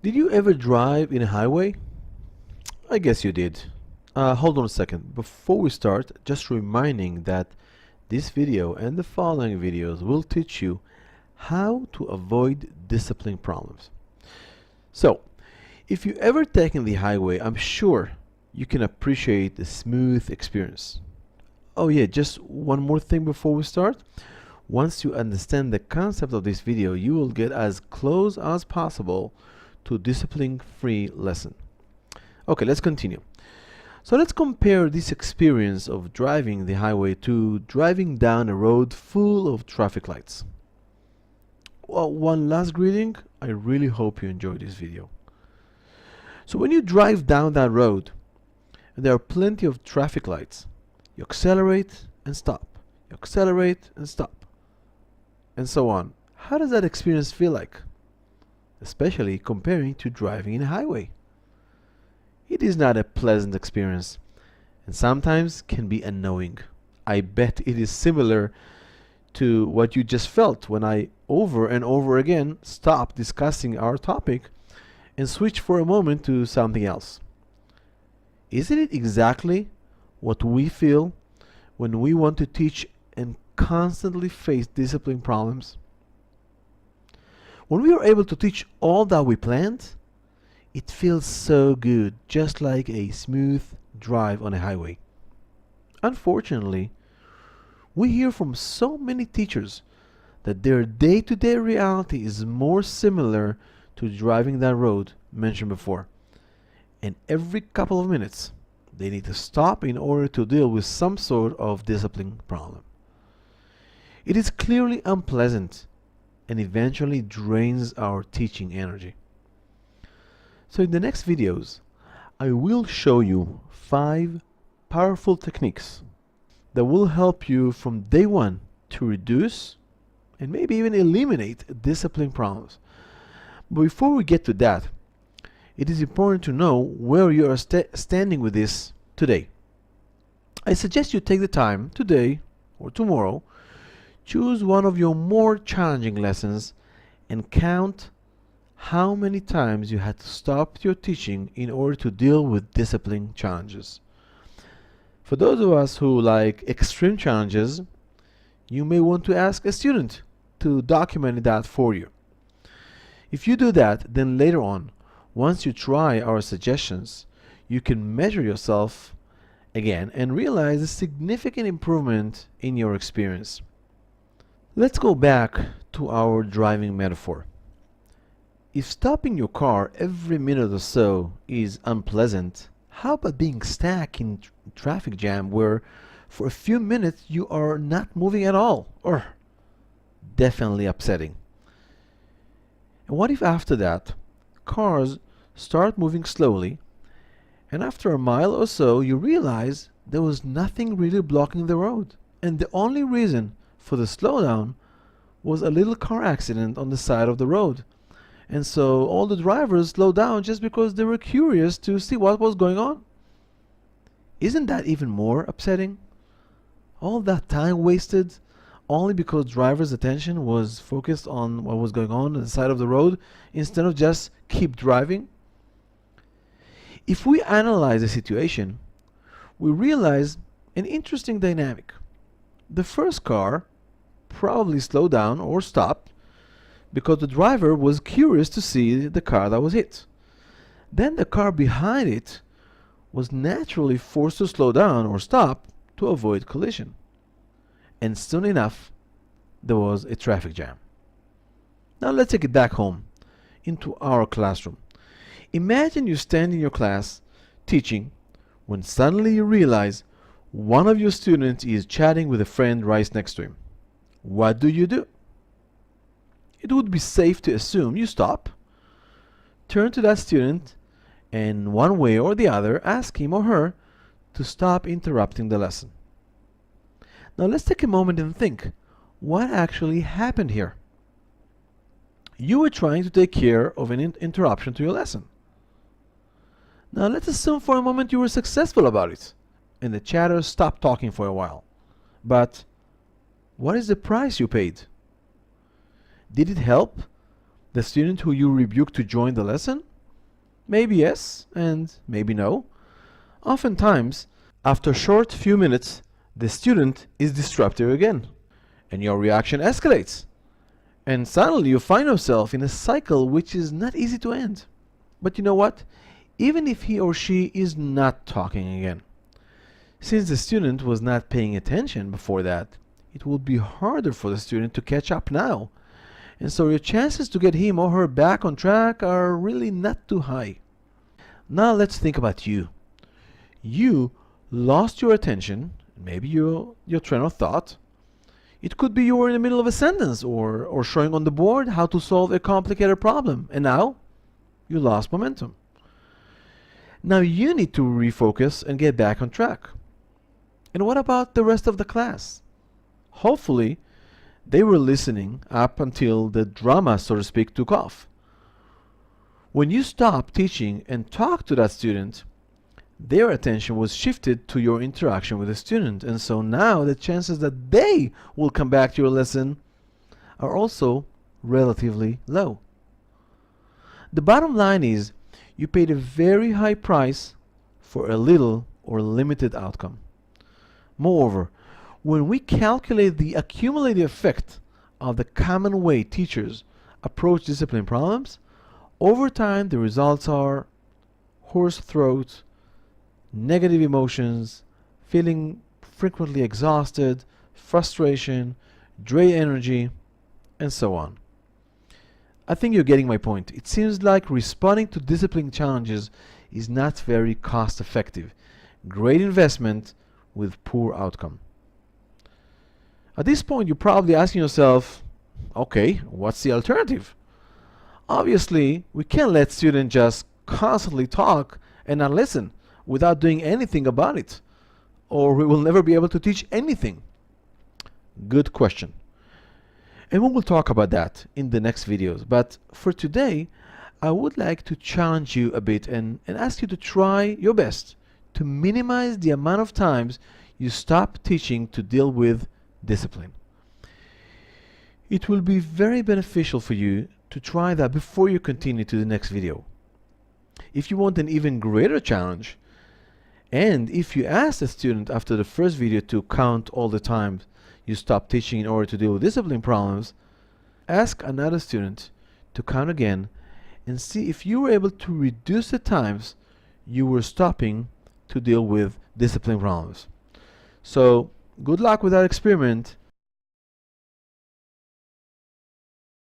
Did you ever drive in a highway? I guess you did. Hold on a second. Before we start, just reminding that this video and the following videos will teach you how to avoid discipline problems. So, if you ever taken the highway, I'm sure you can appreciate the smooth experience. Oh yeah, just one more thing before we start. Once you understand the concept of this video, you will get as close as possible to discipline-free lesson. Okay, let's continue. So let's compare this experience of driving the highway to driving down a road full of traffic lights. Well, one last greeting. I really hope you enjoyed this video. So when you drive down that road, and there are plenty of traffic lights, you accelerate and stop. You accelerate and stop. And so on. How does that experience feel like? Especially comparing to driving in a highway. It is not a pleasant experience, and sometimes can be annoying. I bet it is similar to what you just felt when I over and over again stopped discussing our topic and switched for a moment to something else. Isn't it exactly what we feel when we want to teach and constantly face discipline problems? When we are able to teach all that we planned, it feels so good, just like a smooth drive on a highway. Unfortunately, we hear from so many teachers that their day-to-day reality is more similar to driving that road mentioned before. And every couple of minutes, they need to stop in order to deal with some sort of discipline problem. It is clearly unpleasant and eventually drains our teaching energy. So in the next videos, I will show you 5 powerful techniques that will help you from day one to reduce and maybe even eliminate discipline problems. But before we get to that, it is important to know where you are standing with this today. I suggest you take the time today or tomorrow, choose one of your more challenging lessons and count how many times you had to stop your teaching in order to deal with discipline challenges. For those of us who like extreme challenges, you may want to ask a student to document that for you. If you do that, then later on, once you try our suggestions, you can measure yourself again and realize a significant improvement in your experience. Let's go back to our driving metaphor. If stopping your car every minute or so is unpleasant, how about being stuck in traffic jam where for a few minutes you are not moving at all? Or definitely upsetting. And what if after that, cars start moving slowly, and after a mile or so you realize there was nothing really blocking the road, and the only reason for the slowdown was a little car accident on the side of the road. And so all the drivers slowed down just because they were curious to see what was going on. Isn't that even more upsetting? All that time wasted only because drivers' attention was focused on what was going on the side of the road instead of just keep driving. If we analyze the situation, we realize an interesting dynamic. The first car probably slowed down or stopped because the driver was curious to see the car that was hit. Then the car behind it was naturally forced to slow down or stop to avoid collision. And soon enough, there was a traffic jam. Now let's take it back home, into our classroom. Imagine you stand in your class teaching when suddenly you realize one of your students is chatting with a friend right next to him. What do? It would be safe to assume you stop, turn to that student, and one way or the other ask him or her to stop interrupting the lesson. Now let's take a moment and think, what actually happened here? You were trying to take care of an interruption to your lesson. Now let's assume for a moment you were successful about it, and the chatter stopped talking for a while. But what is the price you paid? Did it help the student who you rebuked to join the lesson? Maybe yes, and maybe no. Oftentimes, after a short few minutes, the student is disruptive again, and your reaction escalates. And suddenly you find yourself in a cycle which is not easy to end. But you know what? Even if he or she is not talking again, since the student was not paying attention before that, it will be harder for the student to catch up now. And so your chances to get him or her back on track are really not too high. Now let's think about you. You lost your attention, maybe your train of thought. It could be you were in the middle of a sentence or showing on the board how to solve a complicated problem, and now you lost momentum. Now you need to refocus and get back on track. And what about the rest of the class? Hopefully, they were listening up until the drama, so to speak, took off. When you stop teaching and talk to that student, their attention was shifted to your interaction with the student, and so now the chances that they will come back to your lesson are also relatively low. The bottom line is you paid a very high price for a little or limited outcome. Moreover, when we calculate the accumulated effect of the common way teachers approach discipline problems, over time the results are hoarse throat, negative emotions, feeling frequently exhausted, frustration, drained energy, and so on. I think you're getting my point. It seems like responding to discipline challenges is not very cost effective. Great investment with poor outcome. At this point, you're probably asking yourself, okay, what's the alternative? Obviously, we can't let students just constantly talk and not listen without doing anything about it, or we will never be able to teach anything. Good question. And we will talk about that in the next videos. But for today, I would like to challenge you a bit and ask you to try your best to minimize the amount of times you stop teaching to deal with discipline. It will be very beneficial for you to try that before you continue to the next video. If you want an even greater challenge, and if you ask the student after the first video to count all the times you stop teaching in order to deal with discipline problems, ask another student to count again and see if you were able to reduce the times you were stopping to deal with discipline problems. So good luck with that experiment,